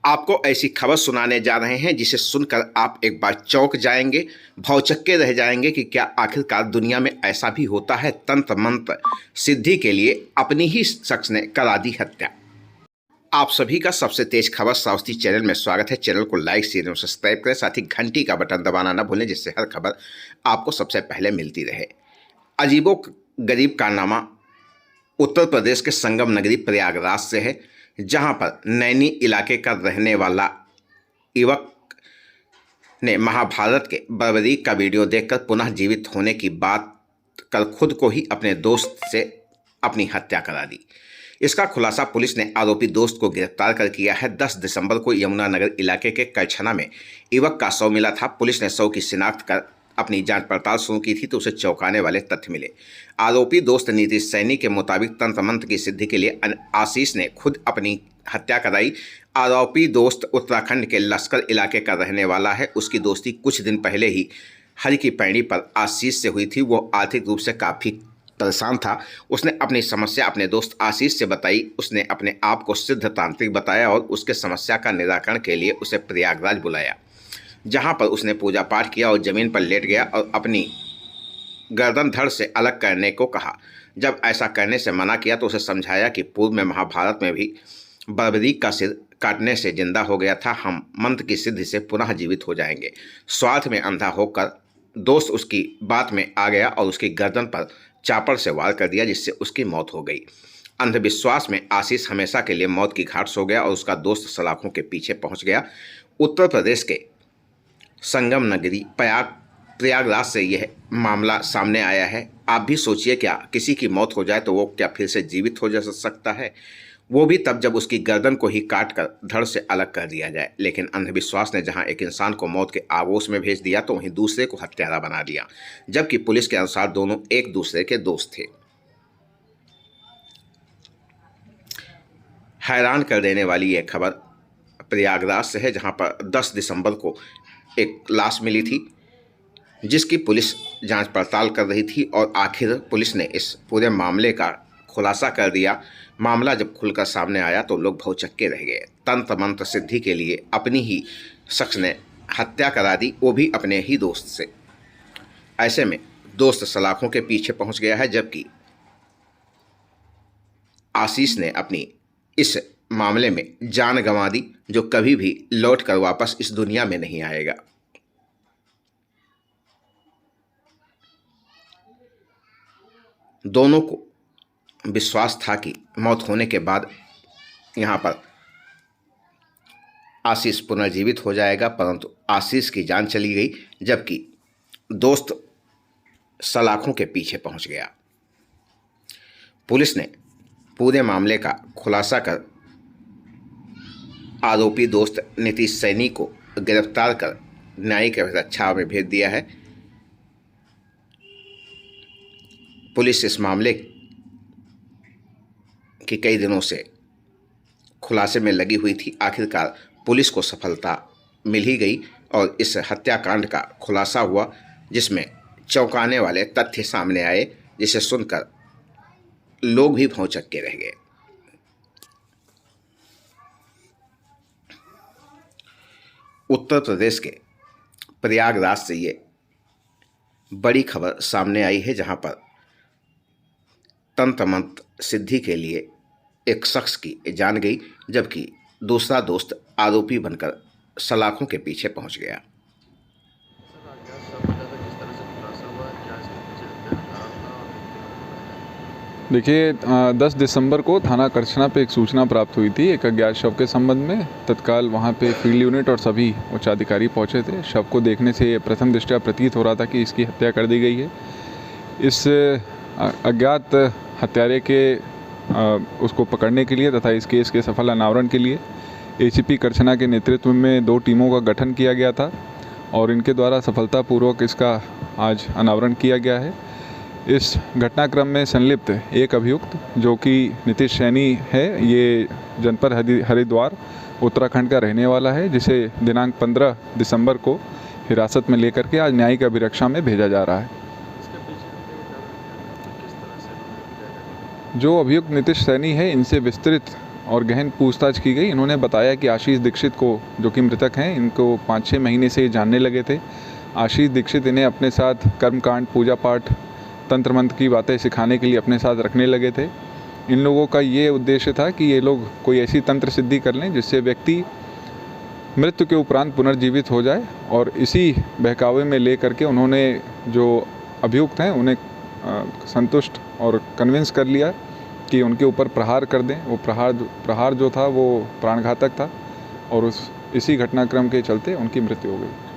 आपको ऐसी खबर सुनाने जा रहे हैं जिसे सुनकर आप एक बार चौंक जाएंगे, भौचक्के रह जाएंगे कि क्या आखिरकार दुनिया में ऐसा भी होता है। तंत्र मंत्र सिद्धि के लिए अपनी ही शख्स ने करा दी हत्या। आप सभी का सबसे तेज खबर साउथी चैनल में स्वागत है। चैनल को लाइक शेयर और सब्सक्राइब करें, साथ ही घंटी का बटन दबाना न भूलें जिससे हर खबर आपको सबसे पहले मिलती रहे। अजीबो गरीब कारनामा उत्तर प्रदेश के संगम नगरी प्रयागराज से है, जहां पर नैनी इलाके का रहने वाला युवक ने महाभारत के बर्बरी का वीडियो देखकर पुनः जीवित होने की बात कर खुद को ही अपने दोस्त से अपनी हत्या करा दी। इसका खुलासा पुलिस ने आरोपी दोस्त को गिरफ्तार कर किया है। 10 दिसंबर को यमुनानगर इलाके के करछना में युवक का शव मिला था। पुलिस ने शव की शिनाख्त कर अपनी जांच पड़ताल शुरू की थी तो उसे चौंकाने वाले तथ्य मिले। आरोपी दोस्त नीतीश सैनी के मुताबिक तंत्र मंत्र की सिद्धि के लिए आशीष ने खुद अपनी हत्या कराई। आरोपी दोस्त उत्तराखंड के लश्कर इलाके का रहने वाला है। उसकी दोस्ती कुछ दिन पहले ही हर की पैड़ी पर आशीष से हुई थी। वो आर्थिक रूप से काफ़ी परेशान था। उसने अपनी समस्या अपने दोस्त आशीष से बताई। उसने अपने आप को सिद्ध तांत्रिक बताया और उसके समस्या का निराकरण के लिए उसे प्रयागराज बुलाया, जहां पर उसने पूजा पाठ किया और जमीन पर लेट गया और अपनी गर्दन धड़ से अलग करने को कहा। जब ऐसा करने से मना किया तो उसे समझाया कि पूर्व में महाभारत में भी बर्बरी का सिर काटने से जिंदा हो गया था। हम मंत्र की सिद्धि से पुनः जीवित हो जाएंगे। स्वार्थ में अंधा होकर दोस्त उसकी बात में आ गया और उसकी गर्दन पर चापड़ से वार कर दिया, जिससे उसकी मौत हो गई। अंधविश्वास में आशीष हमेशा के लिए मौत की घाट सो गया और उसका दोस्त सलाखों के पीछे पहुंच गया। उत्तर प्रदेश के संगम नगरी प्रयागराज से यह मामला सामने आया है। आप भी सोचिए, क्या किसी की मौत हो जाए तो वो क्या फिर से जीवित हो जा सकता है? वो भी तब जब उसकी गर्दन को ही काट कर धड़ से अलग कर दिया जाए। लेकिन अंधविश्वास ने जहां एक इंसान को मौत के आगोश में भेज दिया तो वहीं दूसरे को हत्यारा बना दिया, जबकि पुलिस के अनुसार दोनों एक दूसरे के दोस्त थे। हैरान कर देने वाली यह खबर प्रयागराज से है, जहां पर 10 दिसंबर को एक लाश मिली थी, जिसकी पुलिस जांच पड़ताल कर रही थी और आखिर पुलिस ने इस पूरे मामले का खुलासा कर दिया। मामला जब खुलकर सामने आया तो लोग भौचक्के रह गए। तंत्र मंत्र सिद्धि के लिए अपनी ही शख्स ने हत्या करा दी, वो भी अपने ही दोस्त से। ऐसे में दोस्त सलाखों के पीछे पहुंच गया है, जबकि आशीष ने अपनी इस मामले में जान गंवा दी, जो कभी भी लौट कर वापस इस दुनिया में नहीं आएगा। दोनों को विश्वास था कि मौत होने के बाद यहाँ पर आशीष पुनर्जीवित हो जाएगा, परंतु आशीष की जान चली गई, जबकि दोस्त सलाखों के पीछे पहुंच गया। पुलिस ने पूरे मामले का खुलासा कर आरोपी दोस्त नीतीश सैनी को गिरफ्तार कर न्यायिक रक्षा में भेज दिया है। पुलिस इस मामले की कई दिनों से खुलासे में लगी हुई थी। आखिरकार पुलिस को सफलता मिल ही गई और इस हत्याकांड का खुलासा हुआ, जिसमें चौंकाने वाले तथ्य सामने आए, जिसे सुनकर लोग भी भौचक्के रह गए। उत्तर प्रदेश के प्रयागराज से ये बड़ी खबर सामने आई है, जहां पर तंत्र मंत्र सिद्धि के लिए एक शख्स की जान गई, जबकि दूसरा दोस्त आरोपी बनकर सलाखों के पीछे पहुंच गया। देखिए, 10 दिसंबर को थाना करछना पे एक सूचना प्राप्त हुई थी एक अज्ञात शव के संबंध में। तत्काल वहां पे फील्ड यूनिट और सभी उच्चाधिकारी पहुंचे थे। शव को देखने से प्रथम दृष्टया प्रतीत हो रहा था कि इसकी हत्या कर दी गई है। इस अज्ञात हत्यारे के उसको पकड़ने के लिए तथा इस केस के सफल अनावरण के लिए एसीपी करछना के नेतृत्व में 2 टीमों का गठन किया गया था और इनके द्वारा सफलतापूर्वक इसका आज अनावरण किया गया है। इस घटनाक्रम में संलिप्त एक अभियुक्त, जो कि नीतीश सैनी है, ये जनपद हरिद्वार उत्तराखंड का रहने वाला है, जिसे दिनांक 15 दिसंबर को हिरासत में लेकर के आज न्यायिक अभिरक्षा में भेजा जा रहा है। जो अभियुक्त नीतीश सैनी है, इनसे विस्तृत और गहन पूछताछ की गई। इन्होंने बताया कि आशीष दीक्षित को, जो कि मृतक हैं, इनको 5-6 महीने से जानने लगे थे। आशीष दीक्षित इन्हें अपने साथ कर्मकांड, पूजा पाठ, तंत्र मंत्र की बातें सिखाने के लिए अपने साथ रखने लगे थे। इन लोगों का ये उद्देश्य था कि ये लोग कोई ऐसी तंत्र सिद्धि कर लें जिससे व्यक्ति मृत्यु के उपरांत पुनर्जीवित हो जाए, और इसी बहकावे में ले करके उन्होंने जो अभियुक्त हैं उन्हें संतुष्ट और कन्विंस कर लिया कि उनके ऊपर प्रहार कर दें। वो प्रहार जो था वो प्राणघातक था, और इसी घटनाक्रम के चलते उनकी मृत्यु हो गई।